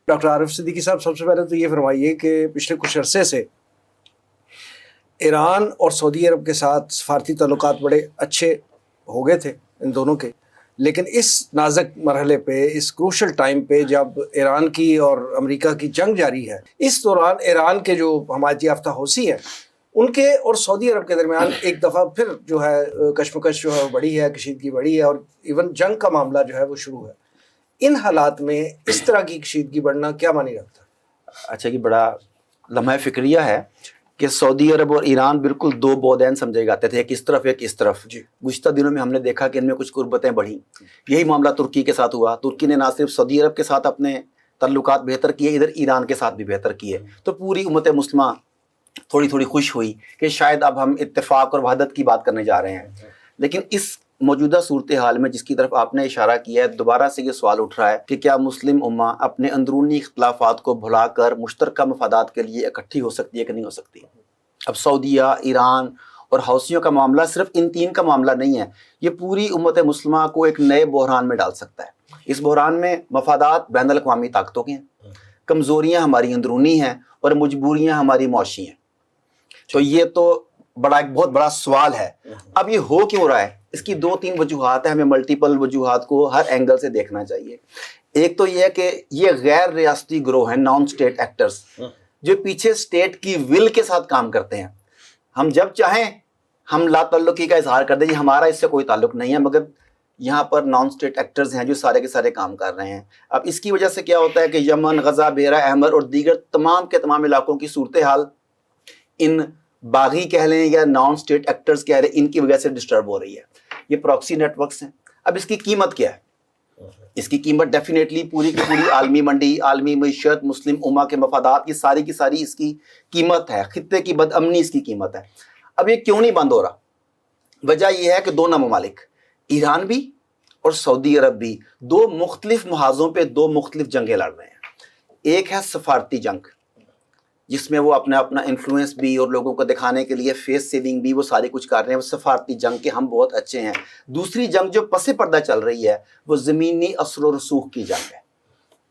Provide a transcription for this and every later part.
Doctor عارف صدیقی صاحب، سب سے پہلے تو یہ فرمائیے کہ پچھلے کچھ عرصے سے ایران اور سعودی عرب کے ساتھ سفارتی تعلقات بڑے اچھے ہو گئے تھے ان دونوں کے، لیکن اس نازک مرحلے پہ، اس کروشل ٹائم پہ جب ایران کی اور امریکہ کی جنگ جاری ہے، اس دوران ایران کے جو حمایت یافتہ حوثی ہیں ان کے اور سعودی عرب کے درمیان ایک دفعہ پھر جو ہے کشمکش جو ہے وہ بڑی ہے، کشیدگی بڑی ہے، اور ایون جنگ کا معاملہ جو ہے وہ شروع ہے۔ ان حالات میں اس طرح کی کشیدگی بڑھنا کیا معنی رکھتا ہے؟ اچھا، یہ بڑا لمحہ فکریہ ہے کہ سعودی عرب اور ایران بالکل دو بودین سمجھے جاتے تھے، ایک اس طرف ایک اس طرف۔ گزشتہ دنوں میں ہم نے دیکھا کہ ان میں کچھ قربتیں بڑھیں۔ یہی معاملہ ترکی کے ساتھ ہوا۔ ترکی نے نہ صرف سعودی عرب کے ساتھ اپنے تعلقات بہتر کیے، ادھر ایران کے ساتھ بھی بہتر کیے، تو پوری امت مسلمہ تھوڑی تھوڑی خوش ہوئی کہ شاید اب ہم اتفاق اور وحدت کی بات کرنے جا رہے ہیں۔ لیکن اس موجودہ صورتحال میں جس کی طرف آپ نے اشارہ کیا ہے، دوبارہ سے یہ سوال اٹھ رہا ہے کہ کیا مسلم امہ اپنے اندرونی اختلافات کو بھلا کر مشترکہ مفادات کے لیے اکٹھی ہو سکتی ہے کہ نہیں ہو سکتی؟ اب سعودیہ، ایران اور حوثیوں کا معاملہ صرف ان تین کا معاملہ نہیں ہے، یہ پوری امت مسلمہ کو ایک نئے بحران میں ڈال سکتا ہے۔ اس بحران میں مفادات بین الاقوامی طاقتوں کے ہیں، کمزوریاں ہماری اندرونی ہیں، اور مجبوریاں ہماری معاشی ہیں۔ تو یہ تو ایک بہت بڑا سوال ہے۔ اب یہ ہو کیوں رہا ہے؟ اس کی دو تین وجوہات ہیں، ہمیں ملٹیپل وجوہات کو ہر اینگل سے دیکھنا چاہیے۔ ایک تو یہ ہے کہ یہ غیر ریاستی گروہ ہیں، نان اسٹیٹ ایکٹرز، جو پیچھے اسٹیٹ کی ول کے ساتھ کام کرتے ہیں۔ ہم جب چاہیں ہم لا تعلقی کا اظہار کر دیں، یہ ہمارا اس سے کوئی تعلق نہیں ہے، مگر یہاں پر نان اسٹیٹ ایکٹرز ہیں جو سارے کے سارے کام کر رہے ہیں۔ اب اس کی وجہ سے کیا ہوتا ہے کہ یمن، غزہ، بحیرہ احمر اور دیگر تمام کے تمام علاقوں کی صورتحال ان باغی کہہ لیں یا نان اسٹیٹ ایکٹرز کہہ لیں، ان کی وجہ سے ڈسٹرب ہو رہی ہے۔ یہ پراکسی نیٹ ورکس ہیں۔ اب اس کی قیمت کیا ہے؟ اس کی قیمت ڈیفینیٹلی پوری کی پوری عالمی منڈی، عالمی معیشت، مسلم امہ کے مفادات، یہ ساری کی ساری اس کی قیمت ہے۔ خطے کی بد امنی اس کی قیمت ہے۔ اب یہ کیوں نہیں بند ہو رہا؟ وجہ یہ ہے کہ دونوں ممالک، ایران بھی اور سعودی عرب بھی، دو مختلف محاذوں پہ دو مختلف جنگیں لڑ رہے ہیں۔ ایک ہے سفارتی جنگ، جس میں وہ اپنا انفلوئنس بھی اور لوگوں کو دکھانے کے لیے فیس سیونگ بھی وہ سارے کچھ کر رہے ہیں، وہ سفارتی جنگ کے ہم بہت اچھے ہیں۔ دوسری جنگ جو پس پردہ چل رہی ہے وہ زمینی اثر و رسوخ کی جنگ ہے۔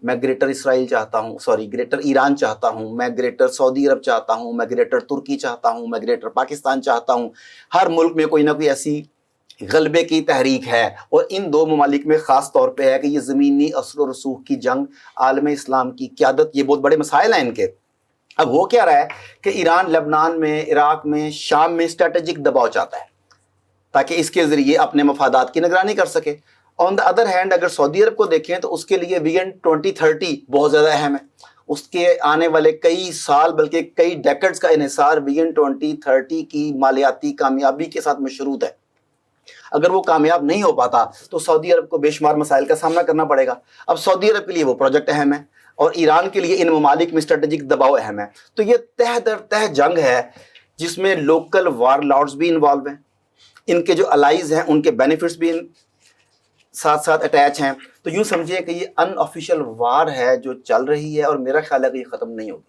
میں گریٹر اسرائیل چاہتا ہوں، گریٹر ایران چاہتا ہوں، میں گریٹر سعودی عرب چاہتا ہوں، میں گریٹر ترکی چاہتا ہوں، میں گریٹر پاکستان چاہتا ہوں۔ ہر ملک میں کوئی نہ کوئی ایسی غلبے کی تحریک ہے، اور ان دو ممالک میں خاص طور پہ ہے کہ یہ زمینی اثر و رسوخ کی جنگ، عالم اسلام کی قیادت، یہ بہت بڑے مسائل ہیں ان کے۔ اب ہو کیا رہا ہے کہ ایران لبنان میں، عراق میں، شام میں اسٹریٹجک دباؤ چاہتا ہے تاکہ اس کے ذریعے اپنے مفادات کی نگرانی کر سکے۔ آن دا ادر ہینڈ اگر سعودی عرب کو دیکھیں تو اس کے لیے ویژن 2030 بہت زیادہ اہم ہے۔ اس کے آنے والے کئی سال بلکہ کئی ڈیکڈز کا انحصار ویژن 2030 کی مالیاتی کامیابی کے ساتھ مشروط ہے۔ اگر وہ کامیاب نہیں ہو پاتا تو سعودی عرب کو بے شمار مسائل کا سامنا کرنا پڑے گا۔ اب سعودی عرب کے لیے وہ پروجیکٹ اہم ہے، اور ایران کے لیے ان ممالک میں اسٹریٹجک دباؤ اہم ہے۔ تو یہ تہ در تہ جنگ ہے جس میں لوکل وار لارڈز بھی انوالو ہیں، ان کے جو الائز ہیں ان کے بینیفٹس بھی ساتھ ساتھ اٹیچ ہیں۔ تو یوں سمجھیے کہ یہ ان آفیشیل وار ہے جو چل رہی ہے، اور میرا خیال ہے کہ یہ ختم نہیں ہوگی۔